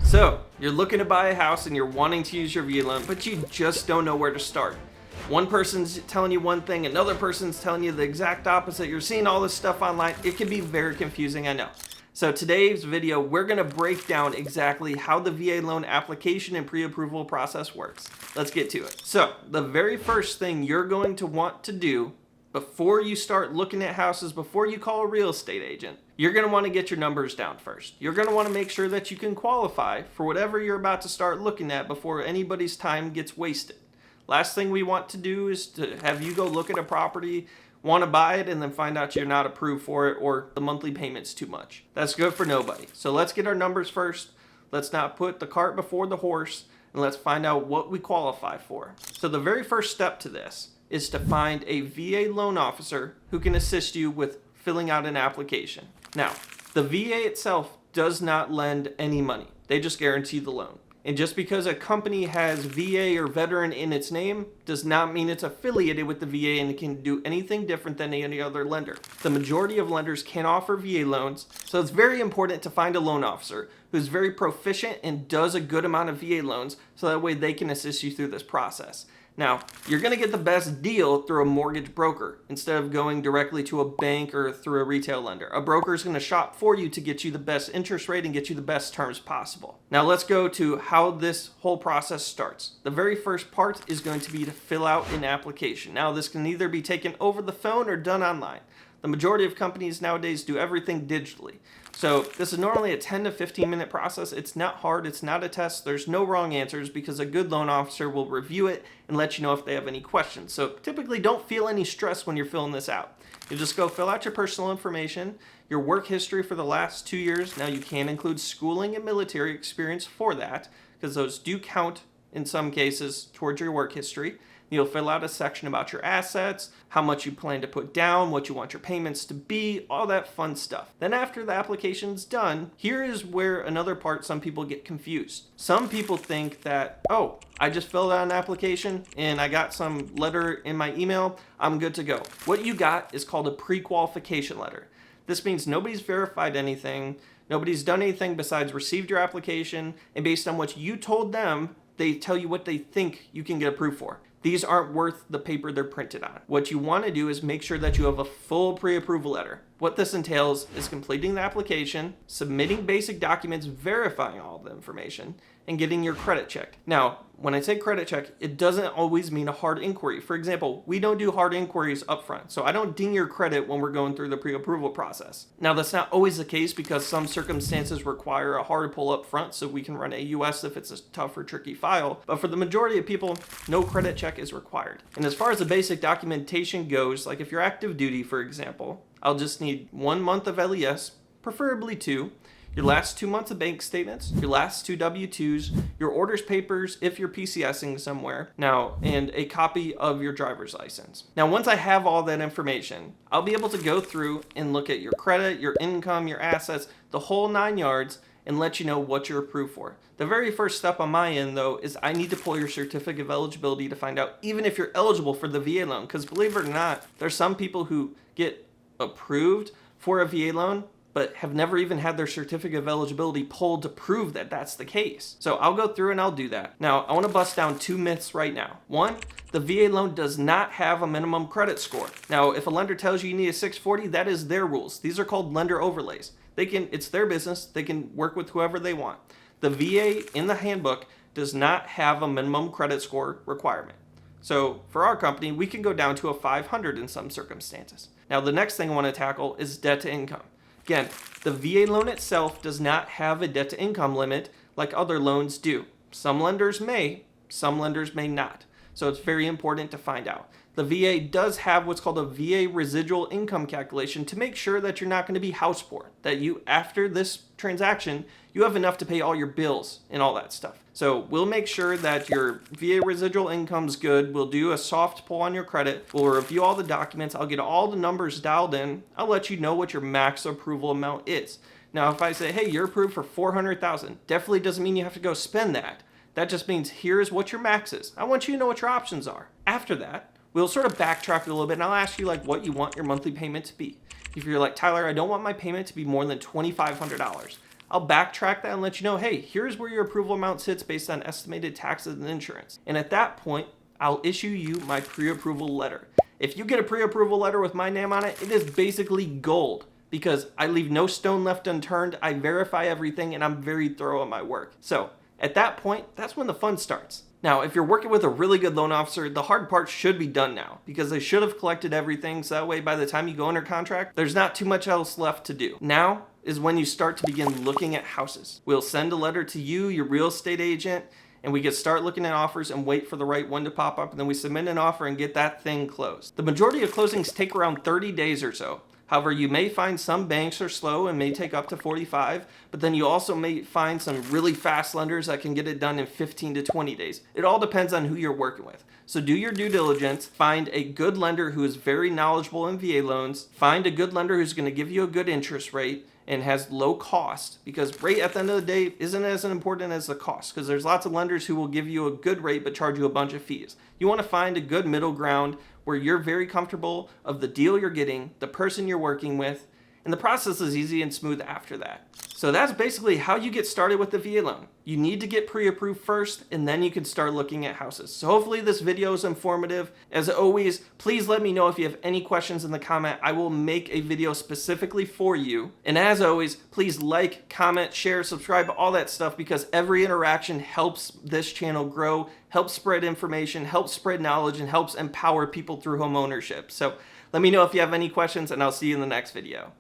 So, you're looking to buy a house and you're wanting to use your VA loan, but you just don't know where to start. One person's telling you one thing, another person's telling you the exact opposite. You're seeing all this stuff online. It can be very confusing, I know. So today's video, we're gonna break down exactly how the VA loan application and pre-approval process works. Let's get to it. So, the very first thing you're going to want to do before you start looking at houses, before you call a real estate agent, you're going to want to get your numbers down first. You're going to want to make sure that you can qualify for whatever you're about to start looking at before anybody's time gets wasted. Last thing we want to do is to have you go look at a property, want to buy it, and then find out you're not approved for it or the monthly payment's too much. That's good for nobody. So let's get our numbers first. Let's not put the cart before the horse, and let's find out what we qualify for. So the very first step to this is to find a VA loan officer who can assist you with filling out an application. Now, the VA itself does not lend any money. They just guarantee the loan. And just because a company has VA or veteran in its name does not mean it's affiliated with the VA and it can do anything different than any other lender. The majority of lenders can offer VA loans, so it's very important to find a loan officer who's very proficient and does a good amount of VA loans so that way they can assist you through this process. Now, you're going to get the best deal through a mortgage broker instead of going directly to a bank or through a retail lender. A broker is going to shop for you to get you the best interest rate and get you the best terms possible. Now, let's go to how this whole process starts. The very first part is going to be to fill out an application. Now, this can either be taken over the phone or done online. The majority of companies nowadays do everything digitally. So this is normally a 10 to 15 minute process. It's not hard, it's not a test, there's no wrong answers because a good loan officer will review it and let you know if they have any questions. So typically don't feel any stress when you're filling this out. You just go fill out your personal information, your work history for the last 2 years. Now you can include schooling and military experience for that because those do count in some cases towards your work history. You'll fill out a section about your assets, how much you plan to put down, what you want your payments to be, all that fun stuff. Then after the application's done, here is where another part some people get confused. Some people think that, oh, I just filled out an application and I got some letter in my email, I'm good to go. What you got is called a pre-qualification letter. This means nobody's verified anything, nobody's done anything besides received your application, and based on what you told them, they tell you what they think you can get approved for. These aren't worth the paper they're printed on. What you want to do is make sure that you have a full pre-approval letter. What this entails is completing the application, submitting basic documents verifying all the information, and getting your credit checked. Now, when I say credit check, it doesn't always mean a hard inquiry. For example, we don't do hard inquiries up front, so I don't ding your credit when we're going through the pre-approval process. Now, that's not always the case because some circumstances require a hard pull up front so we can run AUS if it's a tough or tricky file. But for the majority of people, no credit check is required. And as far as the basic documentation goes, like if you're active duty, for example, I'll just need 1 month of LES, preferably 2, your last 2 months of bank statements, your last 2 W-2s, your orders papers if you're PCSing somewhere, now, and a copy of your driver's license. Now, once I have all that information, I'll be able to go through and look at your credit, your income, your assets, the whole 9 yards, and let you know what you're approved for. The very first step on my end, though, is I need to pull your certificate of eligibility to find out even if you're eligible for the VA loan, because believe it or not, there's some people who get approved for a VA loan but have never even had their certificate of eligibility pulled to prove that that's the case. So I'll go through and I'll do that. Now, I want to bust down 2 myths right now. One, the VA loan does not have a minimum credit score. Now, if a lender tells you need a 640, that is their rules. These are called lender overlays. It's their business. They can work with whoever they want. The VA in the handbook does not have a minimum credit score requirement. So for our company, we can go down to a 500 in some circumstances. Now, the next thing I want to tackle is debt to income. Again, the VA loan itself does not have a debt to income limit like other loans do. Some lenders may, some lenders may not. So it's very important to find out. The VA does have what's called a VA residual income calculation to make sure that you're not going to be house poor, that you, after this transaction, you have enough to pay all your bills and all that stuff. So we'll make sure that your VA residual income's good. We'll do a soft pull on your credit. We'll review all the documents. I'll get all the numbers dialed in. I'll let you know what your max approval amount is. Now, if I say, hey, you're approved for $400,000, definitely doesn't mean you have to go spend that. That just means here's what your max is. I want you to know what your options are. After that, we'll sort of backtrack a little bit and I'll ask you like what you want your monthly payment to be. If you're like, Tyler, I don't want my payment to be more than $2,500. I'll backtrack that and let you know, hey, here's where your approval amount sits based on estimated taxes and insurance. And at that point, I'll issue you my pre-approval letter. If you get a pre-approval letter with my name on it, it is basically gold because I leave no stone left unturned, I verify everything, and I'm very thorough in my work. So at that point, that's when the fun starts. Now, if you're working with a really good loan officer, the hard part should be done now because they should have collected everything so that way by the time you go under contract, there's not too much else left to do. Now is when you start to begin looking at houses. We'll send a letter to you, your real estate agent, and we can start looking at offers and wait for the right one to pop up, and then we submit an offer and get that thing closed. The majority of closings take around 30 days or so. However, you may find some banks are slow and may take up to 45, but then you also may find some really fast lenders that can get it done in 15 to 20 days. It all depends on who you're working with. So do your due diligence, find a good lender who is very knowledgeable in VA loans, find a good lender who's going to give you a good interest rate and has low cost, because rate at the end of the day isn't as important as the cost, because there's lots of lenders who will give you a good rate but charge you a bunch of fees. You want to find a good middle ground where you're very comfortable of the deal you're getting, the person you're working with, and the process is easy and smooth after that. So that's basically how you get started with the VA loan. You need to get pre-approved first, and then you can start looking at houses. So hopefully this video is informative. As always, please let me know if you have any questions in the comment. I will make a video specifically for you. And as always, please like, comment, share, subscribe, all that stuff, because every interaction helps this channel grow, helps spread information, helps spread knowledge, and helps empower people through home ownership. So let me know if you have any questions, and I'll see you in the next video.